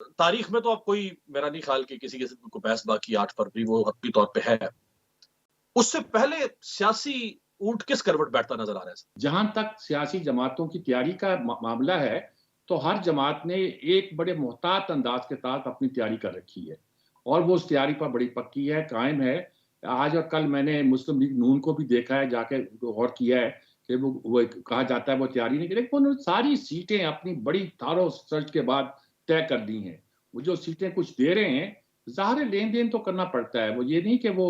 तारीख में तो अब कोई मेरा नहीं ख्याल कि किसी किस्म को बहस-बाकी 8 फरवरी वो हतमी तौर पे है। उससे पहले सियासी ऊंट किस करवट बैठता नज़र आ रहा है? जहाँ तक सियासी जमातों की तैयारी का मामला है, तो हर जमात ने एक बड़े मोहतात अंदाज के साथ अपनी तैयारी कर रखी है और वो उस तैयारी पर बड़ी पक्की है, कायम है। आज और कल मैंने मुस्लिम लीग नून को भी देखा है, जाके गौर किया है कि वो कहा जाता है वो तैयारी नहीं की, लेकिन उन्होंने सारी सीटें अपनी बड़ी थारो सर्च के बाद तय कर दी हैं। वो जो सीटें कुछ दे रहे हैं, ज़ाहिर लेन-देन तो करना पड़ता है। वो ये नहीं कि वो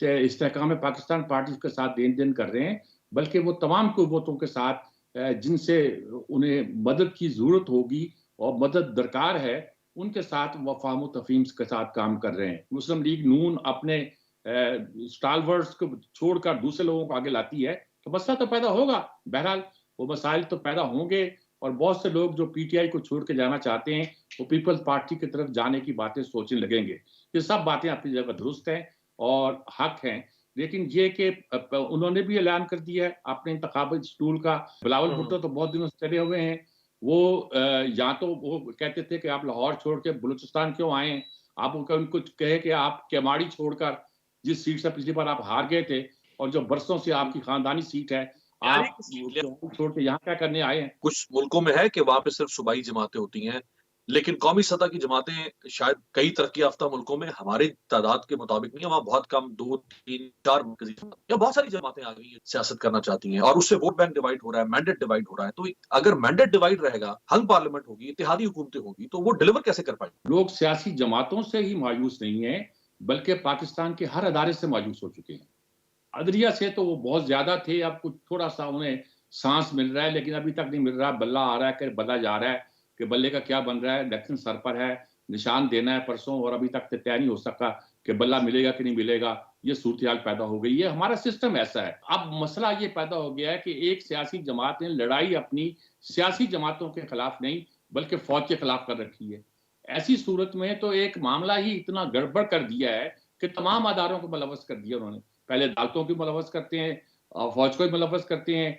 इस्तेहकाम पाकिस्तान पार्टी के साथ लेन-देन कर रहे हैं, बल्कि वो तमाम कुव्वतों के साथ जिनसे उन्हें मदद की ज़रूरत होगी और मदद दरकार है, उनके साथ वो फ़ाहम तफ़हीम के साथ काम कर रहे हैं। मुस्लिम लीग नून अपने स्टालवर्ड्स को छोड़कर दूसरे लोगों को आगे लाती है, तो मसला तो पैदा होगा। बहरहाल वो मसाइल तो पैदा होंगे और बहुत से लोग जो पीटीआई को छोड़ के जाना चाहते हैं, वो पीपल्स पार्टी की तरफ जाने की बातें सोचने लगेंगे। ये सब बातें अपनी जगह दुरुस्त हैं और हक हैं। लेकिन ये कि उन्होंने भी ऐलान कर दिया है अपने इंतखाबी स्टूल का। बिलावल हुँ, भुट्टो तो बहुत दिनों से चले हुए हैं। वो या तो वो कहते थे कि आप लाहौर छोड़ के बलूचिस्तान क्यों आए हैं? आप उनको कहे कि आप केमाड़ी छोड़कर जिस सीट से पिछली बार आप हार गए थे और जो बरसों से हुँ। आपकी खानदानी सीट है, यारी आप की सीट ले केमाड़ी छोड़ के यहाँ क्या करने आए हैं? कुछ मुल्कों में है कि वहाँ पे सिर्फ़ सूबाई जमातें होती हैं, लेकिन कौमी सतह की जमातें शायद कई तरक्की याफ़्ता मुल्कों में हमारी तादाद के मुताबिक नहीं है, वहाँ बहुत कम 2, 3, 4 मरकज़ी जमात या बहुत सारी जमातें आ गई हैं, सियासत करना चाहती हैं और उससे वोट बैंक डिवाइड हो रहा है, मैंडेट डिवाइड हो रहा है। तो अगर मैंडेट डिवाइड रहेगा, हंग पार्लियामेंट होगी, इत्तेहादी हुकूमतें होंगी, तो वो डिलीवर कैसे कर पाएँगी? लोग सियासी जमातों से ही मायूस नहीं हैं, बल्कि पाकिस्तान के हर अदारे से मायूस हो चुके हैं। अदलिया से तो वो बहुत ज़्यादा थे, अब कुछ थोड़ा-सा उन्हें साँस मिल रहा है, लेकिन अभी तक नहीं मिल रहा। बल्ला आ रहा है कि बल्ला जा रहा है, कि बल्ले का क्या बन रहा है, इलेक्शन सर पर है, निशान देना है परसों और अभी तक तो तय नहीं हो सका कि बल्ला मिलेगा कि नहीं मिलेगा। ये सूरत-ए-हाल पैदा हो गई है, हमारा सिस्टम ऐसा है। अब मसला ये पैदा हो गया है कि एक सियासी जमात ने लड़ाई अपनी सियासी जमातों के खिलाफ नहीं, बल्कि फ़ौज के खिलाफ कर रखी है। ऐसी सूरत में तो एक मामला ही इतना गड़बड़ कर दिया है कि तमाम अदारों को मुलव्वस कर दिया उन्होंने। पहले अदालतों की मुलव्वस करते हैं, फौज को भी मुलव्वस करते हैं,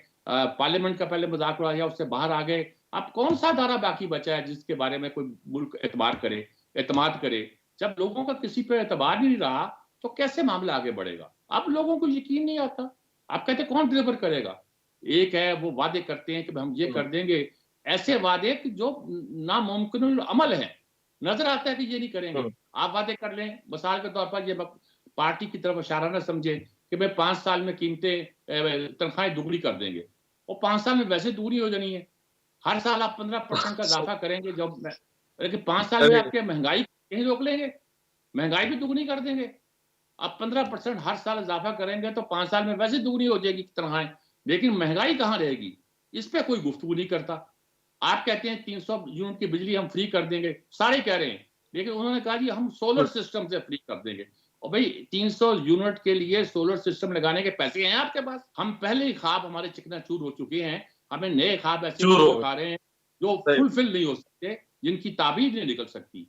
पार्लियामेंट का पहले मजाक उड़ाया, उससे बाहर आ गए। अब कौन सा अदारा बाकी बचा है जिसके बारे में कोई मुल्क एतबार करे, एतमाद करे? जब लोगों का किसी पे एतबार नहीं रहा, तो कैसे मामला आगे बढ़ेगा? अब लोगों को यकीन नहीं आता। आप कहते कौन डिलीवर करेगा? एक है वो वादे करते हैं कि हम ये हुँ, कर देंगे, ऐसे वादे कि जो नामुमकिन अमल हैं। नज़र आता है कि ये नहीं करेंगे। हुँ, आप वादे कर लें, मिसाल के तौर पर ये पार्टी की तरफ इशारा ना समझें कि भाई 5 साल में कीमतें तनख्वाहें दुगनी कर देंगे। और 5 साल में वैसे दुगनी हो जानी है। हर साल आप 15% का सो इज़ाफ़ा करेंगे जब मैं लेकिन 5 साल में अरे! आप क्या महँगाई यहीं रोक लेंगे? महँगाई भी दुगनी कर देंगे। आप 15% हर साल इज़ाफ़ा करेंगे तो 5 साल में वैसे दुगनी हो जाएगी तनख्वाहें। लेकिन महँगाई कहाँ रहेगी? इस पे कोई गुफ्तगू नहीं करता। आप कहते हैं 300 यूनिट की बिजली हम फ्री कर देंगे, सारे कह रहे हैं। लेकिन उन्होंने कहा जी हम सोलर हुँ, सिस्टम से फ्री कर देंगे। और भई 300 यूनिट के लिए सोलर सिस्टम लगाने के पैसे हैं आपके पास? हम पहले ही ख्वाब हमारे चिकनाचूर हो चुके हैं। हमें नए ख्वाब ऐसे चूर मुँह हो गए। दिखा रहे हैं, जो सही फुलफिल नहीं हो सकते, जिनकी ताबीर नहीं निकल सकती।